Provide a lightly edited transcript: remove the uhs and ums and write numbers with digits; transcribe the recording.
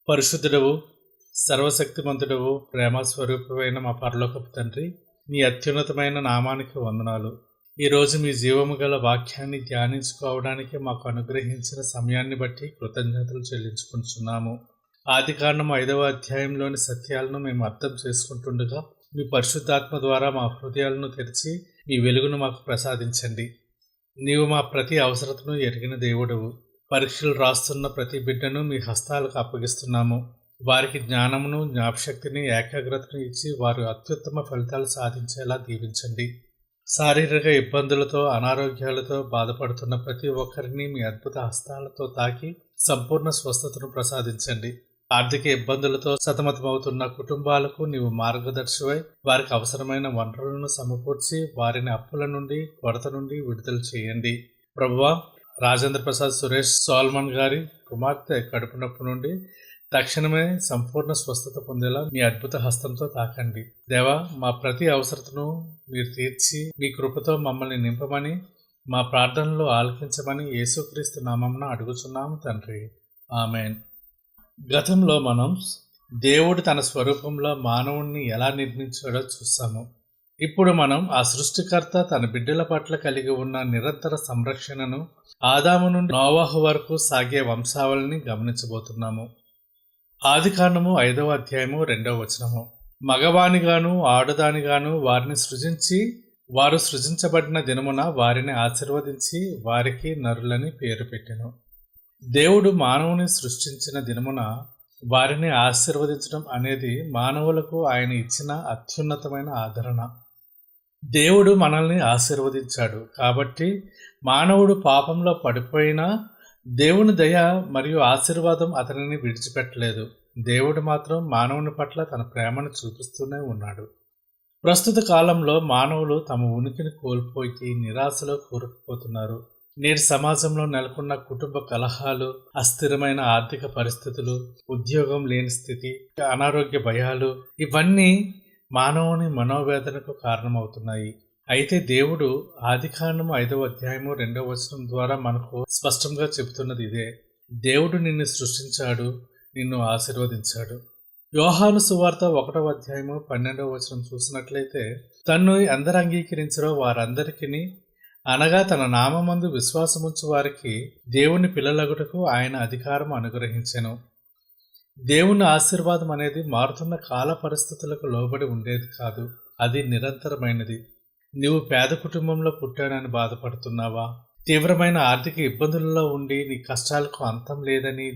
పరిశుద్ధుడవు, సర్వశక్తిమంతుడవు, ప్రేమస్వరూపమైన మా పరలోకపు తండ్రి, నీ అత్యున్నతమైన నామానికి వందనాలు. ఈరోజు మీ జీవము గల వాక్యాన్ని ధ్యానించుకోవడానికి మాకు అనుగ్రహించిన సమయాన్ని బట్టి కృతజ్ఞతలు చెల్లించుకుంటున్నాము. ఆదికాండం 5వ అధ్యాయంలోని సత్యాలను మేము అర్థం చేసుకుంటుండగా మీ పరిశుద్ధాత్మ ద్వారా మా హృదయాలను తెరిచి మీ వెలుగును మాకు ప్రసాదించండి. నీవు మా ప్రతి అవసరతను ఎరిగిన దేవుడవు. పరీక్షలు రాస్తున్న ప్రతి బిడ్డను మీ హస్తాలకు అప్పగిస్తున్నాము. వారికి జ్ఞానమును, జ్ఞాపశక్తిని, ఏకాగ్రతను ఇచ్చి వారు అత్యుత్తమ ఫలితాలు సాధించేలా దీవించండి. శారీరక ఇబ్బందులతో, అనారోగ్యాలతో బాధపడుతున్న ప్రతి ఒక్కరిని మీ అద్భుత హస్తాలతో తాకి సంపూర్ణ స్వస్థతను ప్రసాదించండి. ఆర్థిక ఇబ్బందులతో సతమతమవుతున్న కుటుంబాలకు నీవు మార్గదర్శివై వారికి అవసరమైన వనరులను సమకూర్చి వారిని అప్పుల నుండి, కొరత నుండి విడుదల చేయండి. ప్రభువా, రాజేంద్ర ప్రసాద్ సురేష్ సోల్మన్ గారి కుమార్తె కడుపు నొప్పి నుండి తక్షణమే సంపూర్ణ స్వస్థత పొందేలా మీ అద్భుత హస్తంతో తాకండి. దేవా, మా ప్రతి అవసరతను మీరు తీర్చి మీ కృపతో మమ్మల్ని నింపమని, మా ప్రార్థనలో ఆలకించమని యేసుక్రీస్తు నామమున అడుగుచున్నాము తండ్రి. ఆమెన్. గతంలో మనం దేవుడు తన స్వరూపంలో మానవుణ్ణి ఎలా నిర్మించాడో చూసాము. ఇప్పుడు మనం ఆ సృష్టికర్త తన బిడ్డల పట్ల కలిగి ఉన్న నిరంతర సంరక్షణను, ఆదాము నుండి నోవాహు వరకు సాగే వంశావళిని గమనించబోతున్నాము. ఆదికాండము 5వ అధ్యాయము 2వ వచనము. మగవానిగాను ఆడదానిగాను వారిని సృజించి, వారు సృజించబడిన దినమున వారిని ఆశీర్వదించి వారికి నరులని పేరు పెట్టెను. దేవుడు మానవుని సృష్టించిన దినమున వారిని ఆశీర్వదించడం అనేది మానవులకు ఆయన ఇచ్చిన అత్యున్నతమైన ఆదరణ. దేవుడు మనల్ని ఆశీర్వదించాడు కాబట్టి మానవుడు పాపంలో పడిపోయినా దేవుని దయ మరియు ఆశీర్వాదం అతనిని విడిచిపెట్టలేదు. దేవుడు మాత్రం మానవుని పట్ల తన ప్రేమను చూపిస్తూనే ఉన్నాడు. ప్రస్తుత కాలంలో మానవులు తమ ఉనికిని కోల్పోయి నిరాశలో కూరుకుపోతున్నారు. నేటి సమాజంలో నెలకొన్న కుటుంబ కలహాలు, అస్థిరమైన ఆర్థిక పరిస్థితులు, ఉద్యోగం లేని స్థితి, అనారోగ్య భయాలు ఇవన్నీ మానవుని మనోవేదనకు కారణమవుతున్నాయి. అయితే దేవుడు ఆదికాండము 5వ అధ్యాయము 2వ వచనం ద్వారా మనకు స్పష్టంగా చెబుతున్నది ఇదే. దేవుడు నిన్ను సృష్టించాడు, నిన్ను ఆశీర్వదించాడు. యోహాను సువార్త 1వ అధ్యాయము 12వ వచనం చూసినట్లయితే, తన్ను అందరు అంగీకరించరో వారందరికీ, అనగా తన నామమందు విశ్వాసముంచు వారికి దేవుని పిల్లలగుటకు ఆయన అధికారం అనుగ్రహించెను. దేవుని ఆశీర్వాదం అనేది మారుతున్న కాల పరిస్థితులకు లోబడి ఉండేది కాదు, అది నిరంతరమైనది. నీవు పేద కుటుంబంలో పుట్టానని బాధపడుతున్నావా? తీవ్రమైన ఆర్థిక ఇబ్బందులలో ఉండి నీ కష్టాలకు అంతం లేదని,